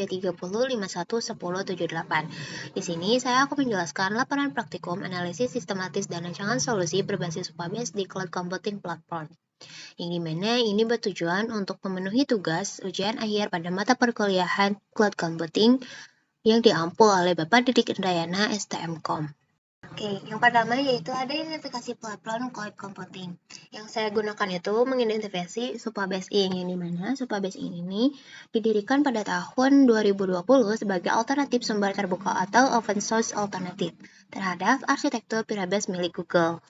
330511078. Di sini saya akan menjelaskan laporan praktikum analisis sistematis dan rancangan solusi berbasis Supabase di Cloud Computing Platform. Yang dimana ini bertujuan untuk memenuhi tugas ujian akhir pada mata perkuliahan Cloud Computing yang diampu oleh Bapak Didik Indayana STMkom. Oke, yang pertama yaitu ada identifikasi platform cloud computing. Yang saya gunakan itu mengidentifikasi Supabase Inc. yang dimana Supabase Inc. ini didirikan pada tahun 2020 sebagai alternatif sumber terbuka atau open source alternatif terhadap arsitektur Firebase milik Google.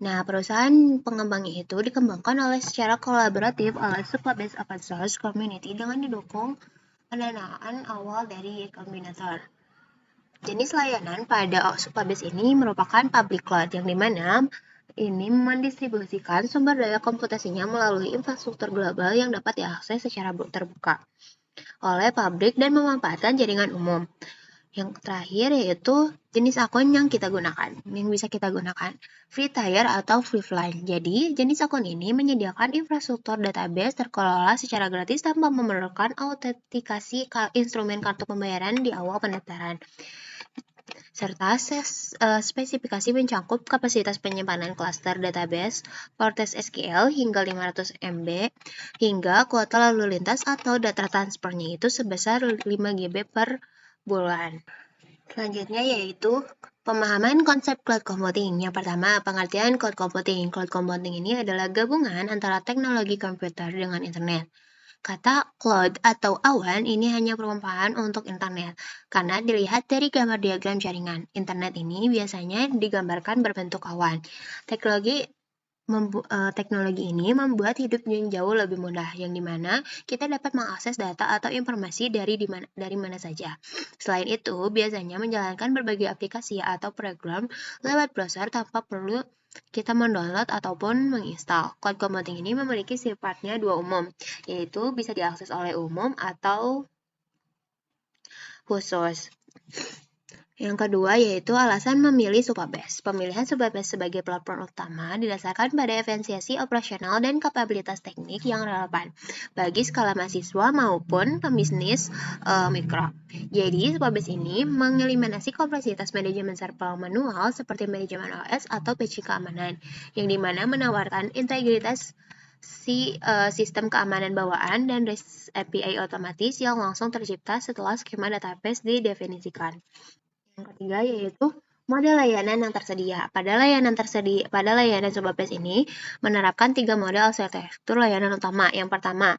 Nah, perusahaan pengembangnya itu dikembangkan secara kolaboratif oleh Supabase Open Source Community dengan didukung pendanaan awal dari kombinator. Jenis layanan pada Supabase ini merupakan public cloud yang dimana ini mendistribusikan sumber daya komputasinya melalui infrastruktur global yang dapat diakses secara terbuka oleh publik dan memanfaatkan jaringan umum. Yang terakhir yaitu jenis akun yang bisa kita gunakan, free tier atau free flying. Jadi, jenis akun ini menyediakan infrastruktur database terkelola secara gratis tanpa memerlukan autentikasi instrumen kartu pembayaran di awal pendaftaran. Serta spesifikasi mencakup kapasitas penyimpanan klaster database Cortex SQL hingga 500 MB, hingga kuota lalu lintas atau data transfernya itu sebesar 5 GB per bulan. Selanjutnya yaitu pemahaman konsep cloud computing. Yang pertama, pengertian cloud computing. Cloud computing ini adalah gabungan antara teknologi komputer dengan internet. Kata cloud atau awan ini hanya perumpamaan untuk internet, karena dilihat dari gambar diagram jaringan. Internet ini biasanya digambarkan berbentuk awan. Teknologi ini membuat hidup yang jauh lebih mudah, yang dimana kita dapat mengakses data atau informasi dari mana saja. Selain itu, biasanya menjalankan berbagai aplikasi atau program lewat browser tanpa perlu kita mendownload ataupun menginstal. Cloud computing ini memiliki sifatnya dua umum, yaitu bisa diakses oleh umum atau khusus. Yang kedua yaitu alasan memilih Supabase. Pemilihan Supabase sebagai platform utama didasarkan pada efisiensi operasional dan kapabilitas teknik yang relevan bagi skala mahasiswa maupun pembisnis mikro. Jadi Supabase ini mengeliminasi kompleksitas manajemen server manual seperti manajemen OS atau patching keamanan, yang dimana menawarkan integritas sistem keamanan bawaan dan REST API otomatis yang langsung tercipta setelah skema database didefinisikan. Yang ketiga yaitu model layanan yang tersedia. Pada layanan Supabase ini menerapkan 3 model arsitektur layanan utama. Yang pertama,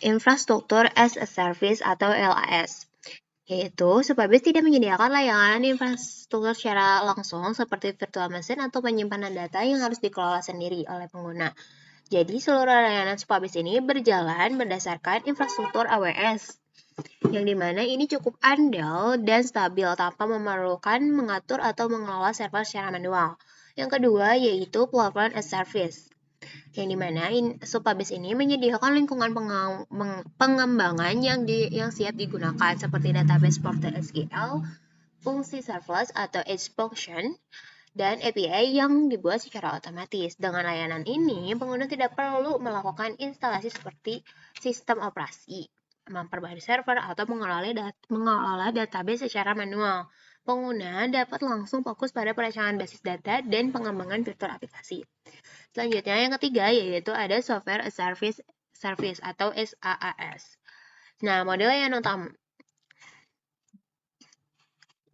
infrastruktur as a service atau LAS. Yaitu Supabase tidak menyediakan layanan infrastruktur secara langsung seperti virtual machine atau penyimpanan data yang harus dikelola sendiri oleh pengguna. Jadi seluruh layanan Supabase ini berjalan berdasarkan infrastruktur AWS, yang dimana ini cukup andal dan stabil tanpa memerlukan mengatur atau mengelola server secara manual. Yang kedua yaitu platform as service, yang dimana Supabase ini menyediakan lingkungan pengembangan yang siap digunakan seperti database Portal SQL, fungsi serverless atau edge function, dan API yang dibuat secara otomatis. Dengan layanan ini, pengguna tidak perlu melakukan instalasi seperti sistem operasi, memperbarui server, atau mengelola database secara manual. Pengguna dapat langsung fokus pada perancangan basis data dan pengembangan fitur aplikasi. Selanjutnya, yang ketiga yaitu ada Software as Service atau SaaS. Nah, model yang utama.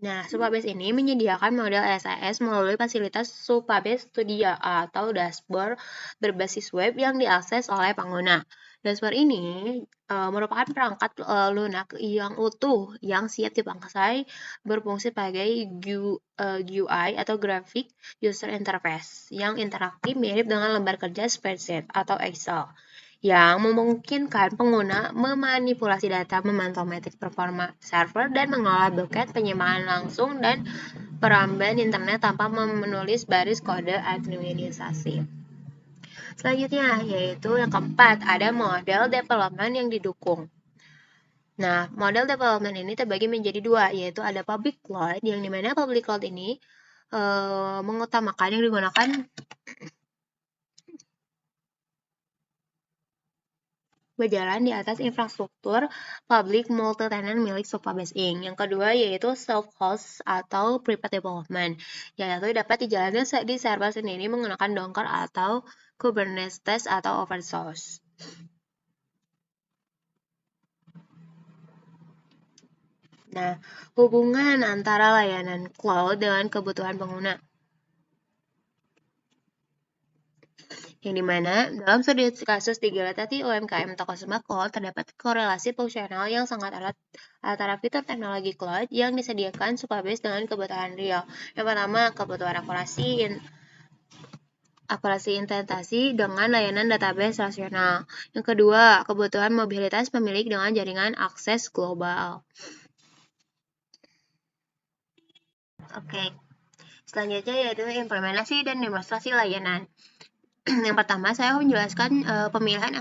Supabase ini menyediakan model SaaS melalui fasilitas Supabase Studio atau dashboard berbasis web yang diakses oleh pengguna. Dashboard ini merupakan perangkat lunak yang utuh yang siap dipakai berfungsi sebagai GUI atau Graphic User Interface yang interaktif mirip dengan lembar kerja spreadsheet atau Excel, yang memungkinkan pengguna memanipulasi data, memantau metrik performa server, dan mengelola buket penyimpanan langsung dan perambahan internet tanpa menulis baris kode administrasi. Selanjutnya yaitu yang keempat, ada model development yang didukung. Nah, model development ini terbagi menjadi dua, yaitu ada public cloud, yang dimana public cloud ini mengutamakan yang digunakan berjalan di atas infrastruktur public multi-tenant milik Supabase Inc. Yang kedua yaitu self-host atau private development, yaitu dapat dijalankan di server sendiri menggunakan Docker atau Kubernetes atau open source. Nah, hubungan antara layanan cloud dengan kebutuhan pengguna. Yang dimana dalam studi kasus 3 tadi UMKM toko sembako terdapat korelasi fungsional yang sangat erat antara fitur teknologi cloud yang disediakan Supabase dengan kebutuhan real. Yang pertama, kebutuhan akurasi intentasi dengan layanan database rasional. Yang kedua, kebutuhan mobilitas pemilik dengan jaringan akses global. Oke, selanjutnya yaitu implementasi dan demonstrasi layanan. Yang pertama, saya menjelaskan pemilihan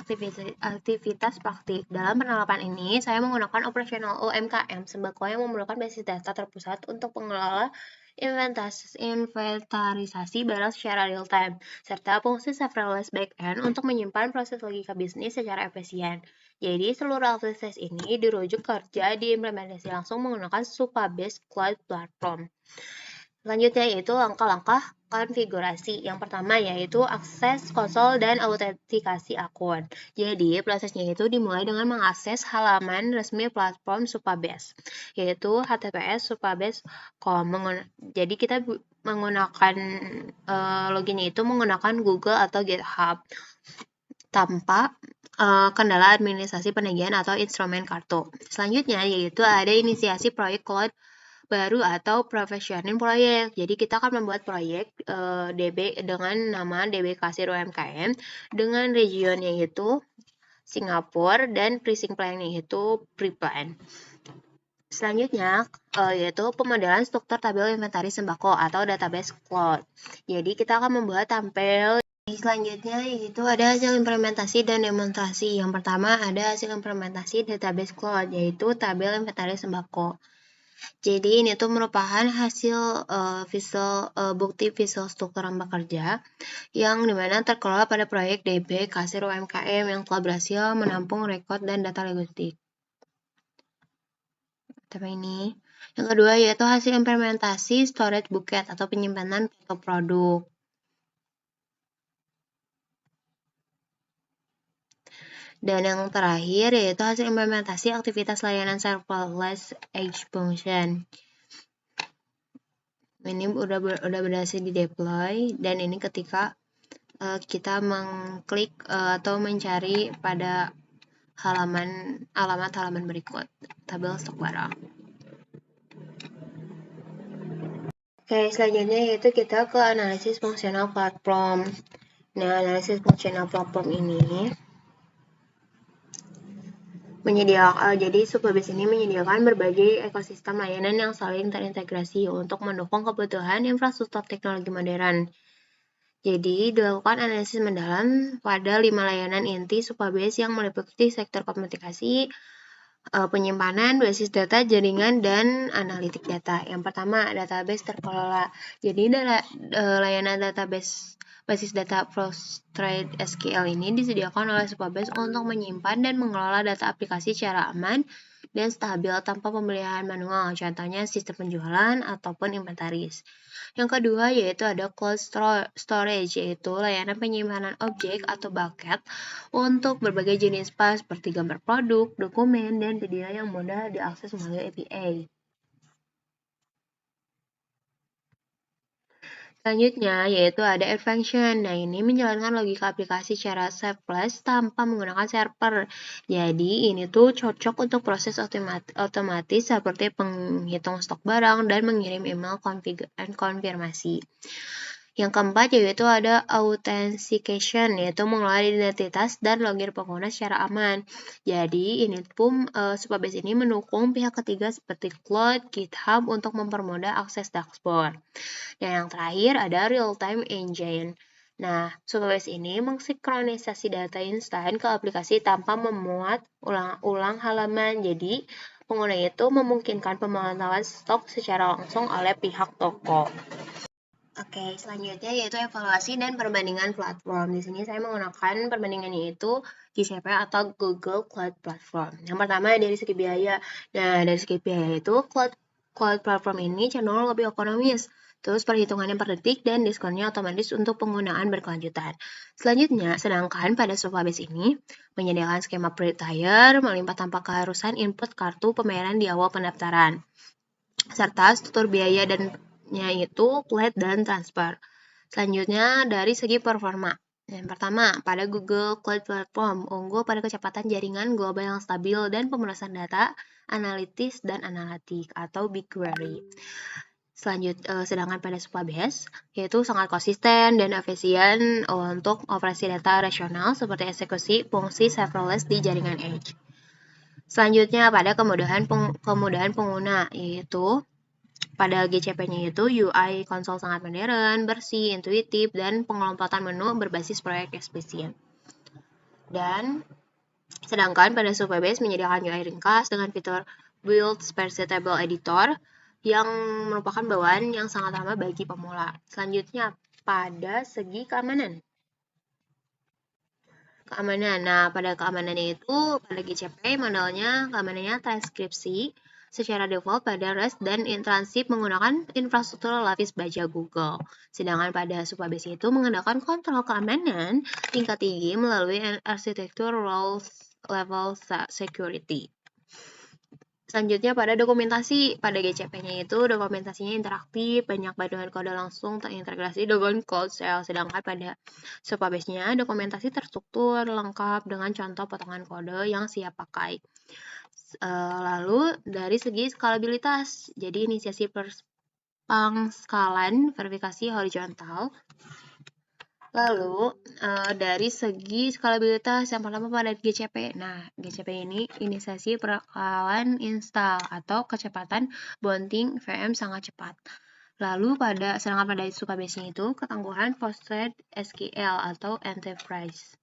aktivitas praktik. Dalam penerapan ini, saya menggunakan operasional UMKM sembako yang memerlukan basis data terpusat untuk mengelola inventarisasi barang secara real time, serta fungsi serverless backend untuk menyimpan proses logika bisnis secara efisien. Jadi, seluruh aktivitas ini dirujuk kerja diimplementasi langsung menggunakan Supabase Cloud Platform. Selanjutnya yaitu langkah-langkah konfigurasi. Yang pertama yaitu akses konsol dan autentikasi akun. Jadi prosesnya itu dimulai dengan mengakses halaman resmi platform Supabase, yaitu https://supabase.com. Jadi kita menggunakan loginnya itu menggunakan Google atau GitHub tanpa kendala administrasi penagihan atau instrumen kartu. Selanjutnya yaitu ada inisiasi proyek cloud baru atau provisioning proyek. Jadi kita akan membuat proyek DB dengan nama DB Kasir UMKM dengan regionnya yaitu Singapura dan pricing plan-nya yaitu pre-plan. Selanjutnya yaitu pemodelan struktur tabel inventaris sembako atau database cloud. Jadi kita akan membuat tampil. Selanjutnya yaitu ada hasil implementasi dan demonstrasi. Yang pertama ada hasil implementasi database cloud yaitu tabel inventaris sembako. Jadi ini tuh merupakan hasil bukti visual struktur bekerja yang dimana terkelola pada proyek DB Kasir UMKM yang telah berhasil menampung rekod dan data logistik. Ini. Yang kedua yaitu hasil implementasi storage bucket atau penyimpanan atau produk. Dan yang terakhir yaitu hasil implementasi aktivitas layanan serverless edge function. Ini udah berhasil di deploy dan ini ketika kita mengklik atau mencari pada alamat halaman berikut tabel stok barang. Oke, selanjutnya yaitu kita ke analisis fungsional platform. Nah, analisis fungsional platform ini jadi Supabase ini menyediakan berbagai ekosistem layanan yang saling terintegrasi untuk mendukung kebutuhan infrastruktur teknologi modern. Jadi, dilakukan analisis mendalam pada 5 layanan inti Supabase yang meliputi sektor komunikasi, penyimpanan, basis data, jaringan, dan analitik data. Yang pertama, database terkelola. Jadi, layanan database basis data Prostrate SQL ini disediakan oleh Supabase untuk menyimpan dan mengelola data aplikasi secara aman dan stabil tanpa pemeliharaan manual, contohnya sistem penjualan ataupun inventaris. Yang kedua yaitu ada cold storage, yaitu layanan penyimpanan objek atau bucket untuk berbagai jenis file seperti gambar produk, dokumen, dan video yang mudah diakses melalui API. Selanjutnya yaitu ada air function. Nah, ini menjalankan logika aplikasi secara serverless tanpa menggunakan server. Jadi, ini tuh cocok untuk proses otomatis seperti penghitung stok barang dan mengirim email konfirmasi. Yang keempat yaitu ada authentication, yaitu mengelola identitas dan login pengguna secara aman. Jadi ini pun Supabase ini mendukung pihak ketiga seperti Cloud, GitHub untuk mempermudah akses dashboard. Dan yang terakhir ada real-time engine. Nah, Supabase ini mensinkronisasi data instan ke aplikasi tanpa memuat ulang halaman. Jadi pengguna itu memungkinkan pemantauan stok secara langsung oleh pihak toko. Oke, selanjutnya yaitu evaluasi dan perbandingan platform. Di sini saya menggunakan perbandingannya itu GCP atau Google Cloud Platform. Yang pertama dari segi biaya. Nah, dari segi biaya itu Cloud Platform ini cenderung lebih ekonomis. Terus perhitungannya per detik dan diskonnya otomatis untuk penggunaan berkelanjutan. Selanjutnya, sedangkan pada Supabase ini menyediakan skema free tier melimpah tanpa keharusan input kartu pembayaran di awal pendaftaran, serta struktur biaya dan yaitu flat dan transfer. Selanjutnya dari segi performa. Yang pertama, pada Google Cloud Platform, unggul pada kecepatan jaringan global yang stabil dan pemrosesan data, analitis dan analitik atau BigQuery. Sedangkan pada Supabase, yaitu sangat konsisten dan efisien untuk operasi data rasional seperti eksekusi fungsi serverless di jaringan edge. Selanjutnya pada kemudahan pengguna, yaitu pada GCP-nya itu UI konsol sangat modern, bersih, intuitif, dan pengelompatan menu berbasis proyek efisien. Dan sedangkan pada Supabase menyediakan UI ringkas dengan fitur Build Versi Table Editor yang merupakan bawaan yang sangat ramah bagi pemula. Selanjutnya pada segi keamanan. Nah, pada keamanannya itu, pada GCP modelnya keamanannya transkripsi secara default pada REST dan intransip menggunakan infrastruktur lapis baja Google. Sedangkan pada Supabase itu menggunakan kontrol keamanan tingkat tinggi melalui arsitektur roles level security. Selanjutnya pada dokumentasi, pada GCP-nya itu dokumentasinya interaktif, banyak panduan kode langsung terintegrasi dengan Cloud Shell. Sedangkan pada Supabase-nya dokumentasi terstruktur, lengkap dengan contoh potongan kode yang siap pakai. Lalu dari segi skalabilitas, jadi inisiasi pangskalan verifikasi horizontal. Lalu dari segi skalabilitas yang pertama pada GCP. Nah, GCP ini inisiasi perakalan install atau kecepatan bonding VM sangat cepat. Lalu sedangkan pada Supabase itu ketangguhan PostgreSQL atau Enterprise.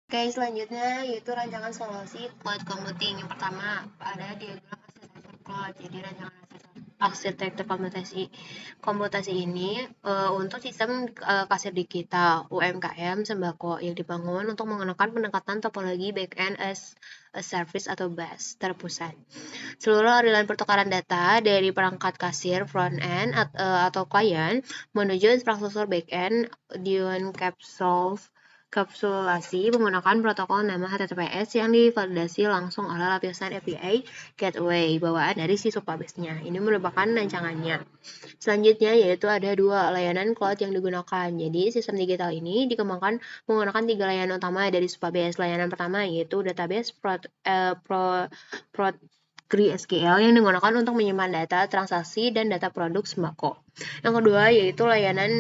Oke, selanjutnya yaitu rancangan solusi cloud computing. Yang pertama ada diagram arsitektur cloud. Jadi rancangan arsitektur komputasi ini untuk sistem kasir digital UMKM sembako yang dibangun untuk menggunakan pendekatan topologi backend as a service atau BaaS terpusat. Seluruh aliran pertukaran data dari perangkat kasir front end atau klien menuju infrastruktur backend dengan kapsulasi menggunakan protokol nama HTTPS yang divalidasi langsung oleh lapisan API Gateway bawaan dari si Supabase-nya. Ini merupakan rancangannya. Selanjutnya yaitu ada 2 layanan cloud yang digunakan. Jadi sistem digital ini dikembangkan menggunakan 3 layanan utama dari Supabase. Layanan pertama yaitu database PostgreSQL yang digunakan untuk menyimpan data transaksi dan data produk sembako. Yang kedua yaitu layanan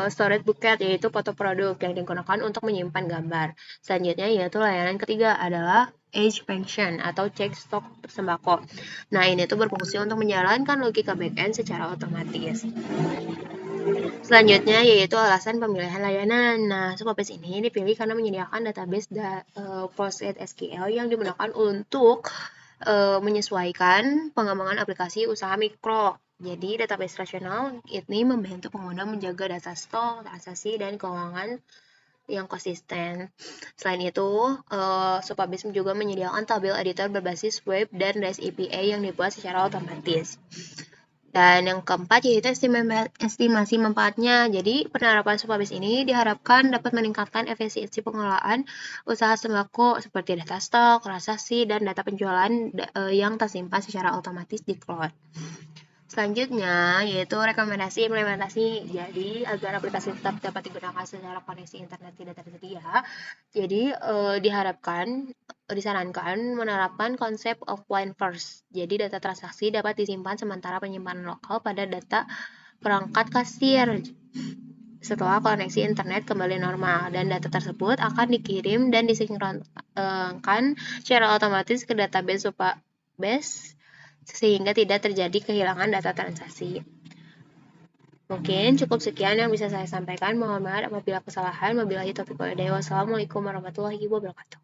storage bucket, yaitu foto produk yang digunakan untuk menyimpan gambar. Selanjutnya yaitu layanan ketiga adalah Edge Function atau cek stok sembako. Nah, ini tuh berfungsi untuk menjalankan logika backend secara otomatis. Selanjutnya yaitu alasan pemilihan layanan. Nah, Supabase ini dipilih karena menyediakan database PostgreSQL yang digunakan untuk menyesuaikan pengembangan aplikasi usaha mikro. Jadi, database rasional ini membantu pengguna menjaga data stok, transaksi, dan keuangan yang konsisten. Selain itu, Supabase juga menyediakan tabel editor berbasis web dan REST API yang dibuat secara otomatis. Dan yang keempat yaitu estimasi manfaatnya. Jadi penerapan Supabase ini diharapkan dapat meningkatkan efisiensi pengelolaan usaha sembako seperti data stok, transaksi, dan data penjualan yang tersimpan secara otomatis di cloud. Selanjutnya yaitu rekomendasi implementasi. Jadi agar aplikasi tetap dapat digunakan secara koneksi internet tidak tersedia, jadi disarankan menerapkan konsep offline first. Jadi data transaksi dapat disimpan sementara penyimpanan lokal pada data perangkat kasir setelah koneksi internet kembali normal, dan data tersebut akan dikirim dan disinkronkan secara otomatis ke database Supabase sehingga tidak terjadi kehilangan data transaksi. Mungkin cukup sekian yang bisa saya sampaikan. Mohon maaf apabila kesalahan. Wabillahi taufiq wal hidayah. Wassalamualaikum warahmatullahi wabarakatuh.